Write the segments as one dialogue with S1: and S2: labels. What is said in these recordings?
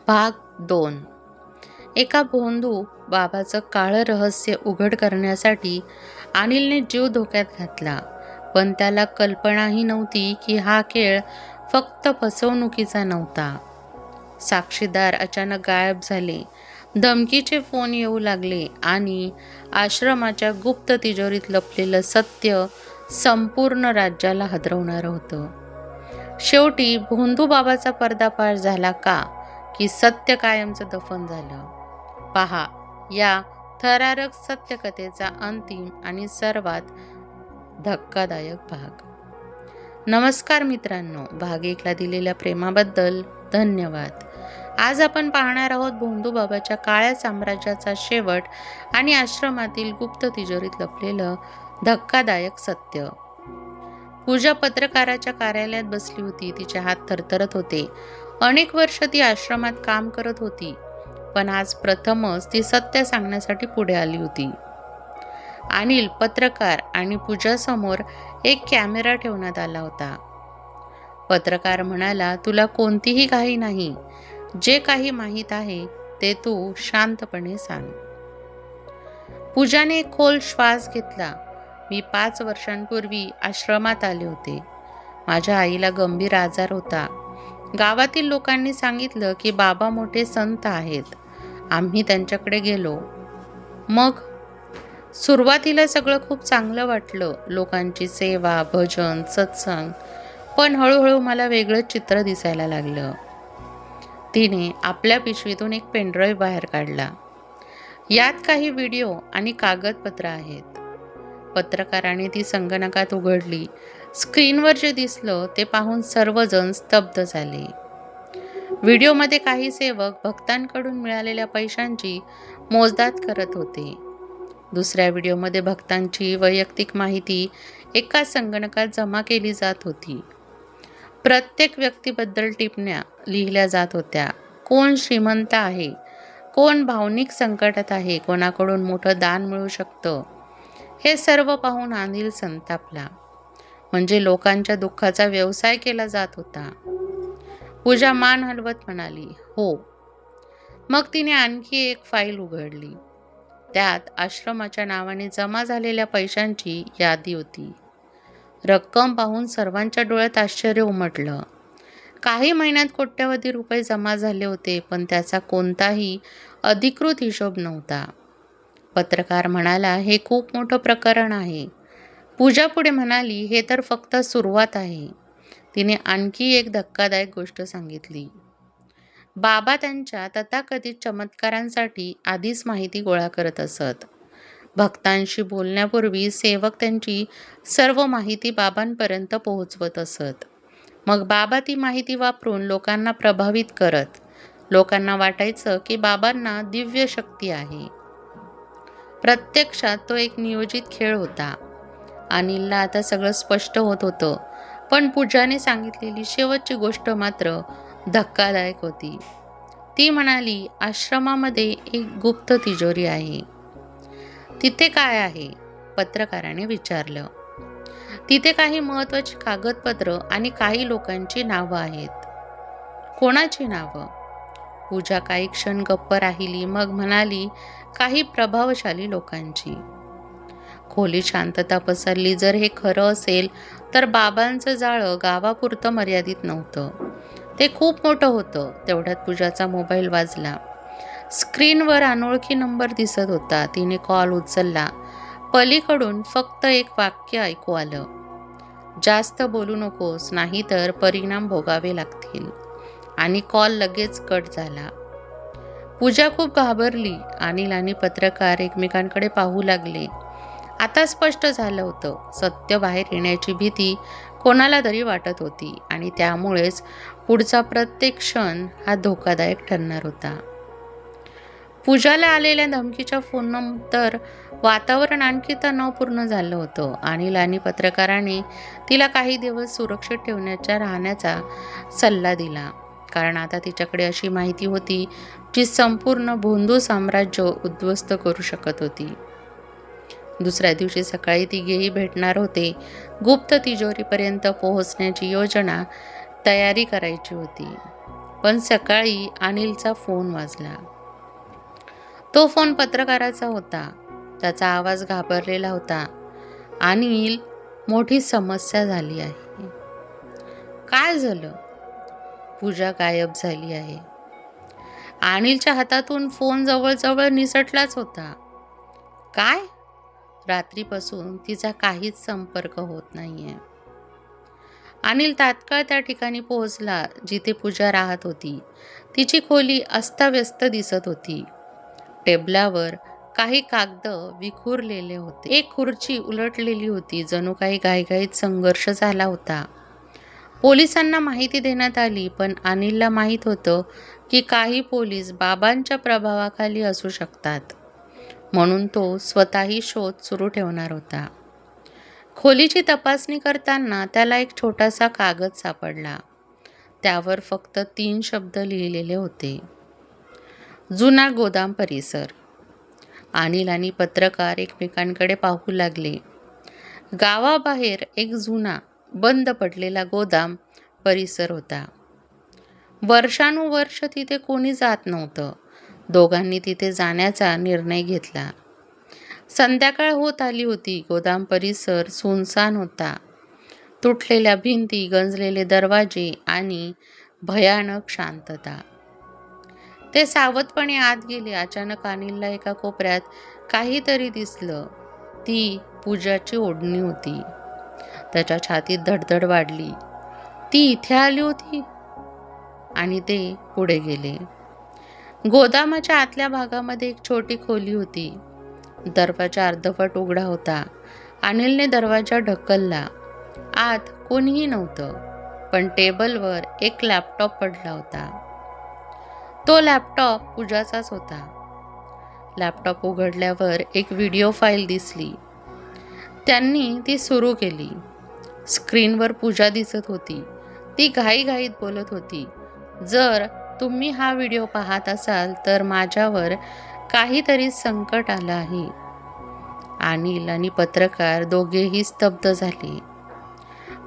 S1: भाग 2. एका भोंदू बाबाचं काळं रहस्य उघड करण्यासाठी अनिलने जीव धोक्यात घातला. पण त्याला कल्पनाही नव्हती की हा खेळ फक्त फसवणुकीचा नव्हता. साक्षीदार अचानक गायब झाले, धमकीचे फोन येऊ लागले आणि आश्रमाच्या गुप्त तिजोरीत लपलेलं सत्य संपूर्ण राज्याला हादरवणारं होतं. शेवटी भोंदू बाबाचा पर्दाफाश झाला का, की सत्य कायमचं दफन झालं? पहा या थरारक सत्यकथेचा अंतिम आणि सर्वात धक्कादायक भाग. नमस्कार मित्रांनो, भाग 1ला दिलेल्या प्रेमाबद्दल धन्यवाद. आज आपण पाहणार आहोत भोंदू बाबाच्या काळ्या साम्राज्याचा शेवट आणि आश्रमातील गुप्त तिजोरीत लपलेलं धक्कादायक सत्य. पूजा पत्रकाराच्या कार्यालयात बसली होती. तिचे हात थरथरत होते. अनेक वर्ष ती आश्रमात काम करत होती, पण आज प्रथमच ती सत्य सांगण्यासाठी पुढे आली होती. अनिल पत्रकार आणि पूजासमोर एक कॅमेरा ठेवण्यात आला होता. पत्रकार म्हणाला, तुला कोणतीही घाई नाही. जे काही माहीत आहे ते तू शांतपणे सांग. पूजाने एक खोल श्वास घेतला. मी 5 वर्षांपूर्वी आश्रमात आले होते. माझ्या आईला गंभीर आजार होता. गावातील लोकांनी सांगितलं की बाबा मोठे संत आहेत. आम्ही त्यांच्याकडे गेलो. मग सुरुवातीला सगळं खूप चांगलं वाटलं, लोकांची सेवा, भजन, सत्संग. पण हळूहळू मला वेगळंच चित्र दिसायला लागलं. तिने आपल्या पिशवीतून एक पेनड्राईव्ह बाहेर काढला. यात काही व्हिडिओ आणि कागदपत्र आहेत. पत्रकाराने ती संगणकात उघडली. स्क्रीनवर जे दिसलं ते पाहून सर्वजण स्तब्ध झाले. व्हिडिओमध्ये काही सेवक भक्तांकडून मिळालेल्या पैशांची मोजदाद करत होते. दुसऱ्या व्हिडिओमध्ये भक्तांची वैयक्तिक माहिती एका संगणकात जमा केली जात होती. प्रत्येक व्यक्तीबद्दल टिप्पण्या लिहिल्या जात होत्या. कोण श्रीमंत आहे, कोण भावनिक संकटात आहे, कोणाकडून मोठं दान मिळू शकतं. हे सर्व पाहून अनिल संतापला. म्हणजे लोकांच्या दुःखाचा व्यवसाय केला जात होता. पूजा मान हलवत म्हणाली, हो. मग तिने आणखी एक फाईल उघडली. त्यात आश्रमाच्या नावाने जमा झालेल्या पैशांची यादी होती. रक्कम पाहून सर्वांच्या डोळ्यात आश्चर्य उमटलं. काही महिन्यात कोट्यवधी रुपये जमा झाले होते, पण त्याचा कोणताही अधिकृत हिशोब नव्हता. पत्रकार म्हणाला, हे खूप मोठं प्रकरण आहे. पूजा पुढे म्हणाली, हे तर फक्त सुरुवात आहे. तिने आणखी एक धक्कादायक गोष्ट सांगितली. बाबा त्यांच्या तथाकथित चमत्कारांसाठी आधीच माहिती गोळा करत असत. भक्तांशी बोलण्यापूर्वी सेवक त्यांची सर्व माहिती बाबांपर्यंत पोहोचवत असत. मग बाबा ती माहिती वापरून लोकांना प्रभावित करत. लोकांना वाटायचं की बाबांना दिव्य शक्ती आहे. प्रत्यक्षात तो एक नियोजित खेळ होता. अनिलला आता सगळं स्पष्ट होत होतं. पण पूजाने सांगितलेली शेवटची गोष्ट मात्र धक्कादायक होती. ती म्हणाली, आश्रमामध्ये एक गुप्त तिजोरी आहे. तिथे काय आहे? पत्रकाराने विचारलं. तिथे काही महत्त्वाची कागदपत्र आणि काही लोकांची नावं आहेत. कोणाची नावं? पूजा काही क्षण गप्प राहिली. मग म्हणाली, काही प्रभावशाली लोकांची. खोलीत शांतता पसरली. जर हे खरं असेल तर बाबांचं जाळं गावापुरतं मर्यादित नव्हतं. ते खूप मोठं होतं. तेवढ्यात पूजाचा मोबाईल वाजला. स्क्रीनवर अनोळखी नंबर दिसत होता. तिने कॉल उचलला. पलीकडून फक्त एक वाक्य ऐकू आलं, जास्त बोलू नकोस, नाहीतर परिणाम भोगावे लागतील. आणि कॉल लगेच कट झाला. पूजा खूप घाबरली. अनिल आणि पत्रकार एकमेकांकडे पाहू लागले. आता स्पष्ट झालं होतं, सत्य बाहेर येण्याची भीती कोणाला तरी वाटत होती आणि त्यामुळेच पुढचा प्रत्येक क्षण हा धोकादायक ठरणार होता. पूजाला आलेल्या धमकीच्या फोननंतर वातावरण आणखी तणावपूर्ण झालं होतं. अनिल आणि पत्रकाराने तिला काही दिवस सुरक्षित राहण्याचा सल्ला दिला, कारण आता तिच्याकडे अशी माहिती होती जी संपूर्ण भोंदू साम्राज्य उद्ध्वस्त करू शकत होती. दुसऱ्या दिवशी सकाळी तिघेही भेटणार होते. गुप्त तिजोरीपर्यंत पोहोचण्याची योजना तयारी करायची होती. पण सकाळी अनिलचा फोन वाजला. तो फोन पत्रकाराचा होता. त्याचा आवाज घाबरलेला होता. अनिल, मोठी समस्या झाली आहे. काय झालं? पूजा गायब झाली आहे. अनिलच्या हातातून फोन जवळजवळ निसटलाच होता. काय? रात्रीपासून तिचा काहीच संपर्क होत नाहीये. अनिल तात्काळ त्या ठिकाणी पोहोचला जिथे पूजा राहत होती. तिची खोली अस्ताव्यस्त दिसत होती. टेबलावर काही कागद विखुरलेले होते. एक खुर्ची उलटलेली होती. जणू काही घाईघाईत संघर्ष झाला होता. पोलिसांना माहिती देण्यात आली, पण अनिलला माहीत होतं की काही पोलीस बाबांच्या प्रभावाखाली असू शकतात. म्हणून तो स्वतःही शोध सुरू ठेवणार होता. खोलीची तपासणी करताना त्याला एक छोटासा कागद सापडला. त्यावर फक्त 3 शब्द लिहिलेले होते. जुना गोदाम परिसर. अनिल आणि पत्रकार एकमेकांकडे पाहू लागले. गावाबाहेर एक जुना बंद पडलेला गोदाम परिसर होता. वर्षानुवर्ष तिथे कोणी जात नव्हतं. दोघांनी तिथे जाण्याचा निर्णय घेतला. संध्याकाळ होत आली होती. गोदाम परिसर सुनसान होता. तुटलेल्या भिंती, गंजलेले दरवाजे आणि भयानक शांतता. ते सावधपणे आत गेले. अचानक अनिलला एका कोपऱ्यात काहीतरी दिसलं. ती पूजाची ओढणी होती. त्याच्या छातीत धडधड वाढली. ती इथे आली होती? आणि ते पुढे गेले. गोदामाच्या आतल्या भागामध्ये एक छोटी खोली होती. दरवाजा अर्धवट उघडा होता. अनिलने दरवाजा ढकलला. आत कोणीही नव्हतं, पण टेबलवर एक लॅपटॉप पडला होता. तो लॅपटॉप पूजाचाच होता. लॅपटॉप उघडल्यावर एक व्हिडिओ फाईल दिसली. त्यांनी ती सुरू केली. स्क्रीनवर पूजा दिसत होती. ती घाईघाईत बोलत होती, जर तुम्ही हा व्हिडिओ पाहत असाल तर माझ्यावर काहीतरी संकट आलं आहे. अनिल आणि पत्रकार दोघेही स्तब्ध झाले.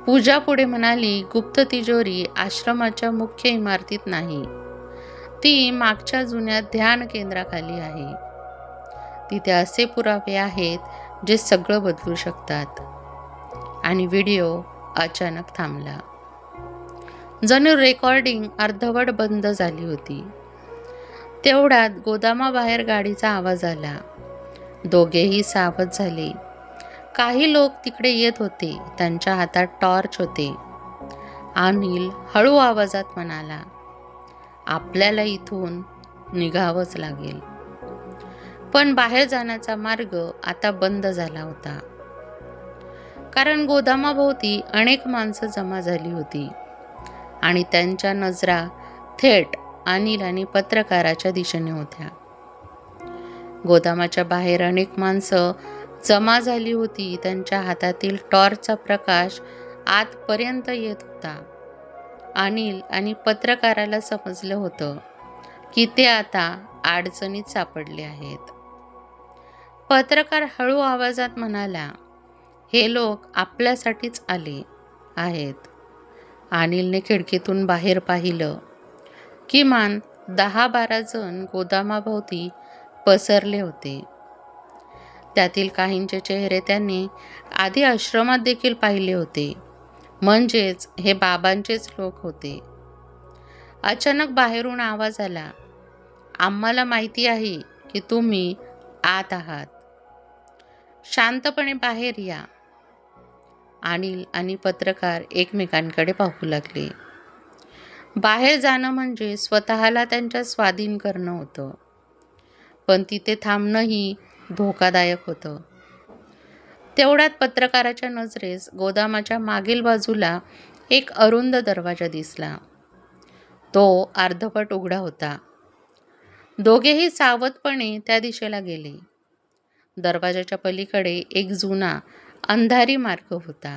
S1: पूजा पुढे म्हणाली, गुप्त तिजोरी आश्रमाच्या मुख्य इमारतीत नाही. ती मागच्या जुन्या ध्यान केंद्राखाली आहे. तिथे असे पुरावे आहेत जे सगळं बदलू शकतात. आणि व्हिडिओ अचानक थांबला. जणू रेकॉर्डिंग अर्धवट बंद झाली होती. तेवढ्यात गोदामाबाहेर गाडीचा आवाज आला. दोघेही सावध झाले. काही लोक तिकडे येत होते. त्यांच्या हातात टॉर्च होते. अनिल हळू आवाजात म्हणाला, आपल्याला इथून निघावंच लागेल. पण बाहेर जाण्याचा मार्ग आता बंद झाला होता. कारण गोदामाभोवती अनेक माणसं जमा झाली होती आणि त्यांच्या नजरा थेट अनिल आणि पत्रकाराच्या दिशेने होत्या. गोदामाच्या बाहेर अनेक माणसं जमा झाली होती. त्यांच्या हातातील टॉर्चचा प्रकाश आतपर्यंत येत होता. अनिल आणि पत्रकाराला समजलं होतं की ते आता अडचणीत सापडले आहेत. पत्रकार हळू आवाजात म्हणाला, हे लोक आपल्यासाठीच आले आहेत. अनिलने खिडकीतून बाहेर पाहिलं. किमान 10-12 जण गोदामाभोवती पसरले होते. त्यातील काहींचे चेहरे त्यांनी आधी आश्रमात देखील पाहिले होते. म्हणजेच हे बाबांचेच लोक होते. अचानक बाहेरून आवाज आला, आम्हाला माहिती आहे की तुम्ही आत आहात. शांतपणे बाहेर या. अनिल आणि पत्रकार एकमेकांकडे पाहू लागले. बाहेर जाणं म्हणजे स्वतःला त्यांच्या स्वाधीन करणं होतं. पण तिथे थांबणंही धोकादायक होतं. तेवढ्यात पत्रकाराच्या नजरेस गोदामाच्या मागील बाजूला एक अरुंद दरवाजा दिसला. तो अर्धवट उघडा होता. दोघेही सावधपणे त्या दिशेला गेले. दरवाजाच्या पलीकडे एक जुना अंधारी मार्ग होता.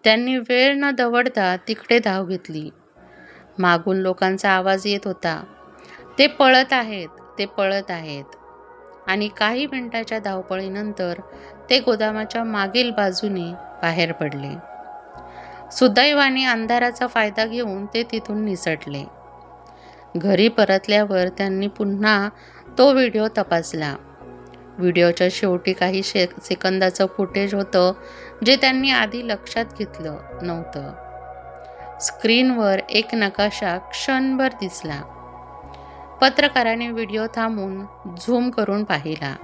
S1: त्यांनी वेळ न दवडता तिकडे धाव घेतली. मागून लोकांचा आवाज येत होता, ते पळत आहेत, ते पळत आहेत. आणि काही मिनिटाच्या धावपळीनंतर ते गोदामाच्या मागील बाजूने बाहेर पडले. सुदैवाने अंधाराचा फायदा घेऊन ते तिथून निसटले. घरी परतल्यावर त्यांनी पुन्हा तो व्हिडिओ तपासला. व्हिडिओच्या शेवटी काही सेकंदाचं फुटेज होतं जे त्यांनी आधी लक्षात घेतलं नव्हतं. स्क्रीनवर एक नकाशा क्षणभर दिसला. पत्रकाराने व्हिडिओ थांबवून झूम करून पाहिला.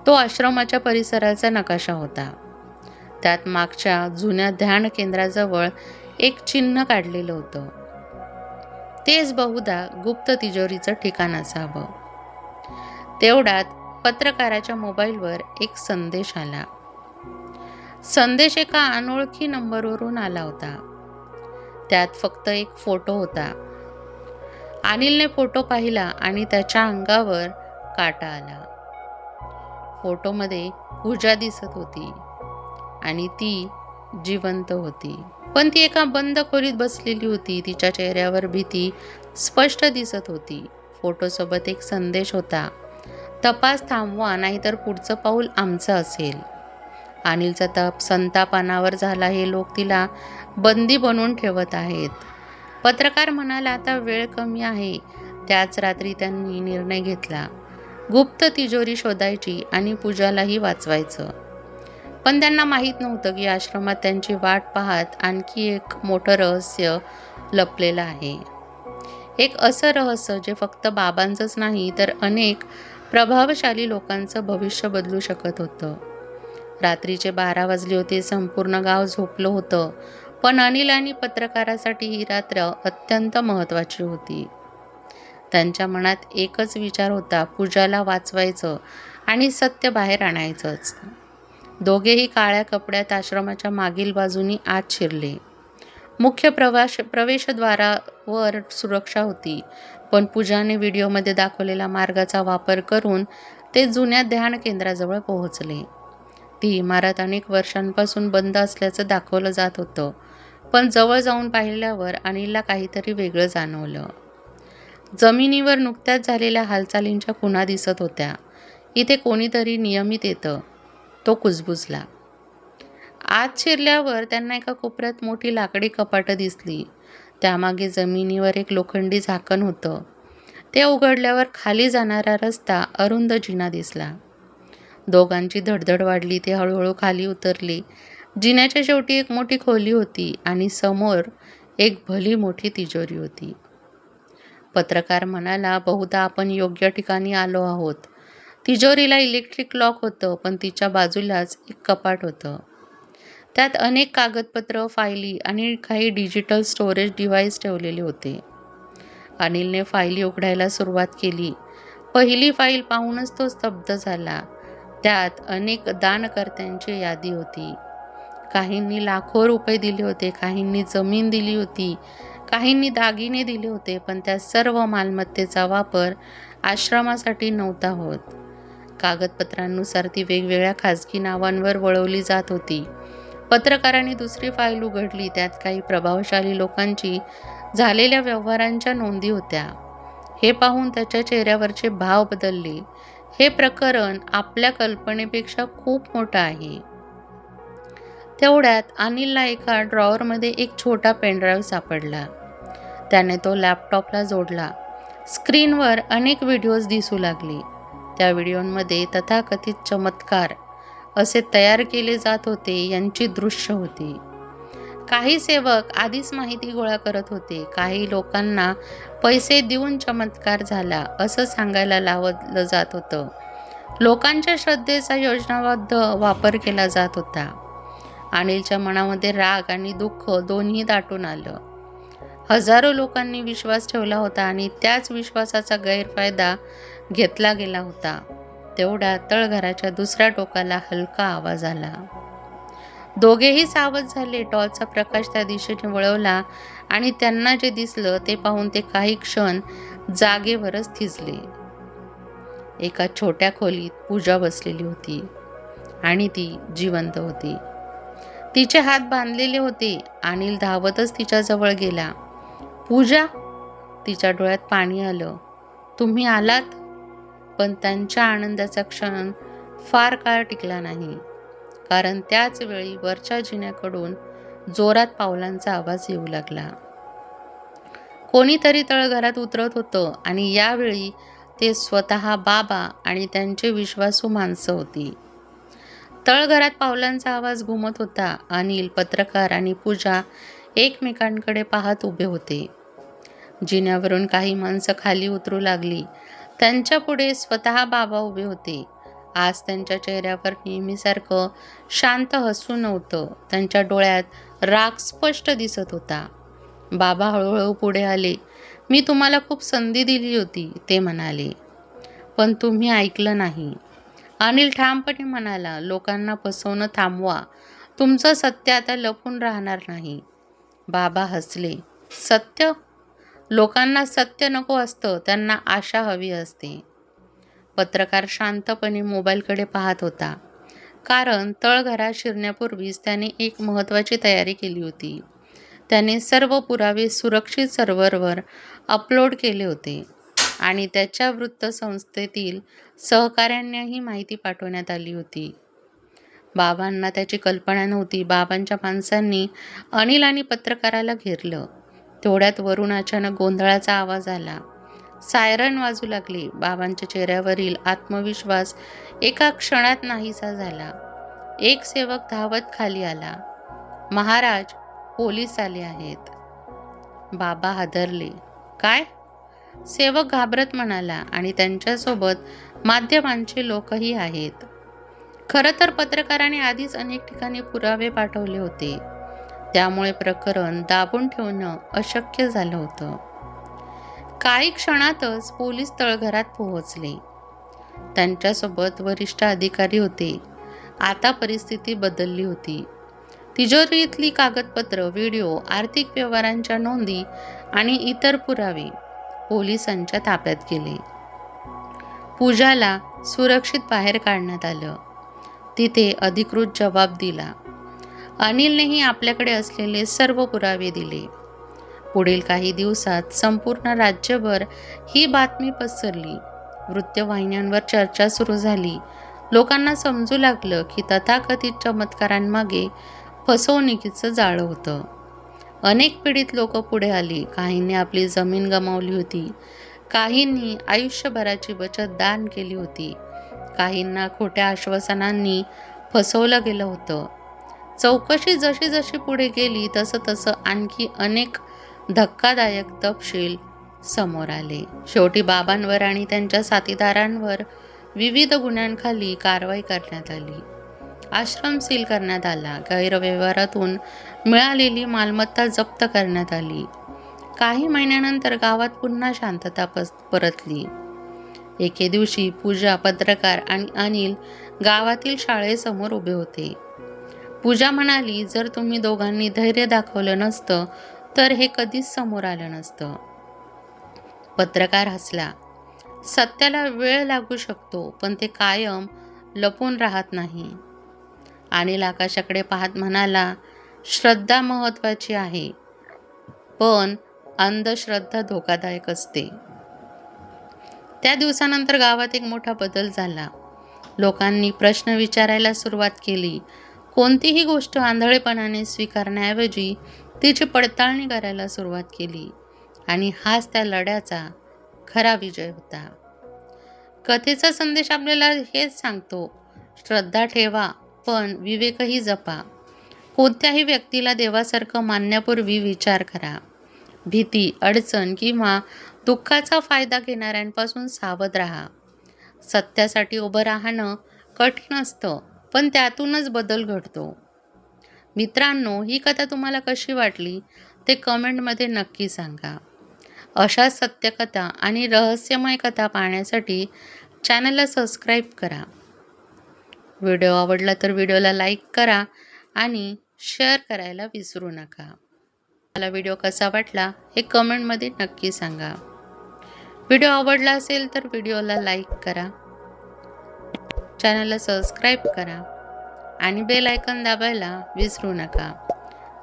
S1: तो आश्रमाच्या परिसराचा नकाशा होता. त्यात मागच्या जुन्या ध्यान केंद्राजवळ एक चिन्ह काढलेलं होतं. तेच बहुधा गुप्त तिजोरीचं ठिकाण असावं. तेवढ्यात पत्रकाराच्या मोबाईलवर एक संदेश आला. संदेश एका अनोळखी नंबरवरून आला होता. त्यात फक्त एक फोटो होता. अनिलने फोटो पाहिला आणि त्याच्या अंगावर काटा आला. फोटोमध्ये पूजा दिसत होती आणि ती जिवंत होती. पण ती एका बंद खोलीत बसलेली होती. तिच्या चेहऱ्यावर भीती स्पष्ट दिसत होती. फोटोसोबत एक संदेश होता, तपास थांबवा नाहीतर पुढचं पाऊल आमचं असेल. अनिलचा संताप अनावर झाला. हे लोक तिला बंदी बनवून ठेवत आहेत. पत्रकार म्हणाला, आता वेळ कमी आहे. त्याच रात्री त्यांनी निर्णय घेतला, गुप्त तिजोरी शोधायची आणि पूजालाही वाचवायचं. पण त्यांना माहीत नव्हतं की आश्रमात त्यांची वाट पाहत आणखी एक मोठं रहस्य लपलेलं आहे. एक असं रहस्य जे फक्त बाबांचंच नाही तर अनेक प्रभावशाली लोकांचं भविष्य बदलू शकत होतं. रात्रीचे 12 वाजले होते. संपूर्ण गाव झोपलं होतं. पण अनिल आणि पत्रकारासाठी ही रात्र अत्यंत महत्त्वाची होती. त्यांच्या मनात एकच विचार होता, पूजाला वाचवायचं आणि सत्य बाहेर आणायचंच. दोघेही काळ्या कपड्यात आश्रमाच्या मागील बाजूनी आत शिरले. मुख्य प्रवेशद्वारावर सुरक्षा होती, पण पूजाने व्हिडिओमध्ये दाखवलेल्या मार्गाचा वापर करून ते जुन्या ध्यान केंद्राजवळ पोहोचले. ती इमारत अनेक वर्षांपासून बंद असल्याचं दाखवलं जात होतं, पण जवळ जाऊन पाहिल्यावर अनिलला काहीतरी वेगळं जाणवलं. जमिनीवर नुकत्याच झालेल्या हालचालींच्या खुणा दिसत होत्या. इथे कोणीतरी नियमित येतं, तो कुजबुजला. आत शिरल्यावर त्यांना एका कोपऱ्यात मोठी लाकडी कपाटं दिसली. त्यामागे जमिनीवर एक लोखंडी झाकण होतं. ते उघडल्यावर खाली जाणारा रस्ता अरुंद जिना दिसला. दोघांची धडधड वाढली. ते हळूहळू खाली उतरले. जिन्याच्या शेवटी एक मोठी खोली होती आणि समोर एक भली मोठी तिजोरी होती. पत्रकार म्हणाला, बहुधा आपण योग्य ठिकाणी आलो आहोत. तिजोरीला इलेक्ट्रिक लॉक होतं, पण तिच्या बाजूलाच एक कपाट होतं. त्यात अनेक कागदपत्र, फायली आणि काही डिजिटल स्टोरेज डिव्हाइस ठेवलेले होते. अनिलने फायली उघडायला सुरुवात केली. पहिली फाईल पाहूनच तो स्तब्ध झाला. त्यात अनेक दानकर्त्यांची यादी होती. काहींनी लाखो रुपये दिले होते, काहींनी जमीन दिली होती, काहींनी दागिने दिले होते, पण त्या सर्व मालमत्तेचा वापर आश्रमासाठी नव्हता होत. कागदपत्रांनुसार ती वेगवेगळ्या खाजगी नावांवर वळवली जात होती. पत्रकारांनी दुसरी फाईल उघडली. त्यात काही प्रभावशाली लोकांची झालेल्या व्यवहारांच्या नोंदी होत्या. हे पाहून त्याच्या चेहऱ्यावरचे भाव बदलले. हे प्रकरण आपल्या कल्पनेपेक्षा खूप मोठं आहे. तेवढ्यात अनिलला एका ड्रॉवरमध्ये एक छोटा पेनड्राईव्ह सापडला. त्याने तो लॅपटॉपला जोडला. स्क्रीनवर अनेक व्हिडिओज दिसू लागले. त्या व्हिडिओंमध्ये तथाकथित चमत्कार असे तयार केले जात होते यांची दृश्य होती. काही सेवक आधीच माहिती गोळा करत होते. काही लोकांना पैसे देऊन चमत्कार झाला असं सांगायला लावलं जात होतं. लोकांच्या श्रद्धेचा योजनाबद्ध वापर केला जात होता. अनिलच्या मनामध्ये राग आणि दुःख दोन्ही दाटून आलं. हजारो लोकांनी विश्वास ठेवला होता आणि त्याच विश्वासाचा गैरफायदा घेतला गेला होता. तेवढ्या तळघराच्या दुसऱ्या टोकाला हलका आवाज आला. दोघेही सावध झाले. टॉर्चचा प्रकाश त्या दिशेने वळवला आणि त्यांना जे दिसलं ते पाहून ते काही क्षण जागेवरच थिजले. एका छोट्या खोलीत पूजा बसलेली होती आणि ती जिवंत होती. तिचे हात बांधलेले होते. अनिल धावतच तिच्याजवळ गेला. पूजा, तिच्या डोळ्यात पाणी आलं. तुम्ही आलात? पण त्यांच्या आनंदाचा क्षण फार काळ टिकला नाही, कारण त्याच वेळी वरच्या जिन्याकडून जोरात पावलांचा आवाज येऊ लागला. कोणीतरी तळघरात उतरत होतं आणि यावेळी ते स्वतः बाबा आणि त्यांचे विश्वासू माणसं होती. तळघरात पावलांचा आवाज घुमत होता. अनिल, पत्रकार आणि पूजा एकमेकांकडे पाहत उभे होते. जिन्यावरून काही माणसं खाली उतरू लागली. त्यांच्या पुढे स्वतः बाबा उभे होते. आज त्यांच्या चेहऱ्यावर नेहमीसारखं शांत हसू नव्हतं. त्यांच्या डोळ्यात राग स्पष्ट दिसत होता. बाबा हळूहळू पुढे आले. मी तुम्हाला खूप संधी दिली होती, ते म्हणाले. पण तुम्ही ऐकलं नाही. अनिल ठामपणे म्हणाला, लोकांना फसवणं थांबवा. तुमचं सत्य आता लपून राहणार नाही. बाबा हसले. सत्य? लोकांना सत्य नको असतं, त्यांना आशा हवी असते. पत्रकार शांतपणे मोबाईलकडे पाहत होता. कारण तळघरात शिरण्यापूर्वीच त्याने एक महत्त्वाची तयारी केली होती. त्याने सर्व पुरावे सुरक्षित सर्व्हरवर अपलोड केले होते आणि त्याच्या वृत्तसंस्थेतील सहकाऱ्यांनाही माहिती पाठवण्यात आली होती. बाबांना त्याची कल्पना नव्हती. बाबांच्या माणसांनी अनिल आणि पत्रकाराला घेरलं. तेवढ्यात वरून अचानक गोंधळाचा आवाज आला. सायरन वाजू लागली. बाबांच्या चेहऱ्यावरील आत्मविश्वास एका क्षणात नाहीसा झाला. एक सेवक धावत खाली आला. महाराज, पोलीस आले आहेत. बाबा हादरले. काय? सेवक घाबरत म्हणाला. आणि त्यांच्यासोबत माध्यमांचे लोकही आहेत. खरं तर पत्रकाराने आधीच अनेक ठिकाणी पुरावे पाठवले होते. त्यामुळे प्रकरण दाबून ठेवणं अशक्य झालं होतं. काही क्षणातच पोलीस तळघरात पोहोचले. त्यांच्यासोबत वरिष्ठ अधिकारी होते. आता परिस्थिती बदलली होती. तिजोरीतली कागदपत्र, व्हिडिओ, आर्थिक व्यवहारांच्या नोंदी आणि इतर पुरावे पोलिसांच्या ताब्यात गेले. पूजाला सुरक्षित बाहेर काढण्यात आलं. तिथे अधिकृत जबाब दिला. अनिलनेही आपल्याकडे असलेले सर्व पुरावे दिले. पुढील काही दिवसात संपूर्ण राज्यभर ही बातमी पसरली. वृत्तवाहिन्यांवर चर्चा सुरू झाली. लोकांना समजू लागलं की तथाकथित चमत्कारांमागे फसवणुकीचं जाळं होतं. अनेक पीडित लोक पुढे आली. काहींनी आपली जमीन गमावली होती. काहींनी आयुष्यभराची बचत दान केली होती. काहींना खोट्या आश्वासनांनी फसवलं गेलं होतं. चौकशी जशी जशी पुढे गेली तसं तसं आणखी अनेक धक्कादायक तपशील समोर आले. शेवटी बाबांवर आणि त्यांच्या साथीदारांवर विविध गुन्ह्यांखाली कारवाई करण्यात आली. आश्रम सील करण्यात आला. गैरव्यवहारातून मिळालेली मालमत्ता जप्त करण्यात आली. काही महिन्यानंतर गावात पुन्हा शांतता परतली. एके दिवशी पूजा, पत्रकार आणि अनिल गावातील शाळेसमोर उभे होते. पूजा म्हणाली, जर तुम्ही दोघांनी धैर्य दाखवलं नसतं तर हे कधीच समोर आलं नसतं. पत्रकार हसला. सत्याला वेळ लागू शकतो, पण ते कायम लपून राहत नाही. अनिल आकाशाकडे पाहत म्हणाला, श्रद्धा महत्त्वाची आहे, पण अंधश्रद्धा धोकादायक असते. त्या दिवसानंतर गावात एक मोठा बदल झाला. लोकांनी प्रश्न विचारायला सुरुवात केली. कोणतीही गोष्ट आंधळेपणाने स्वीकारण्याऐवजी तिची पडताळणी करायला सुरुवात केली. आणि हाच त्या लढ्याचा खरा विजय होता. कथेचा संदेश आपल्याला हेच सांगतो, श्रद्धा ठेवा, पण विवेकही जपा. कोणत्याही व्यक्तीला देवासारखं मानण्यापूर्वी विचार करा. भीती, अडचण किंवा दुःखाचा फायदा घेणाऱ्यांपासून सावध राहा. सत्यासाठी उभं राहणं कठीण असतं, पण त्यातूनच बदल घडतो. मित्रांनो, ही कथा तुम्हाला कशी वाटली ते कमेंटमध्ये नक्की सांगा. अशा सत्यकथा आणि रहस्यमय कथा पाहण्यासाठी चॅनलला सबस्क्राईब करा. व्हिडिओ आवडला तर व्हिडिओला लाईक करा आणि शेअर करायला विसरू नका. मला व्हिडिओ कसा वाटला हे कमेंटमध्ये नक्की सांगा. व्हिडिओ आवडला असेल तर व्हिडिओला लाईक करा, चॅनलला सबस्क्राईब करा आणि बेल आयकॉन दाबायला विसरू नका,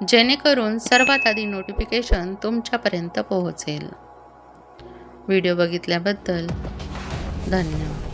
S1: जेणेकरून सर्वात आधी नोटिफिकेशन तुमच्यापर्यंत पोहोचेल. व्हिडिओ बघितल्याबद्दल धन्यवाद.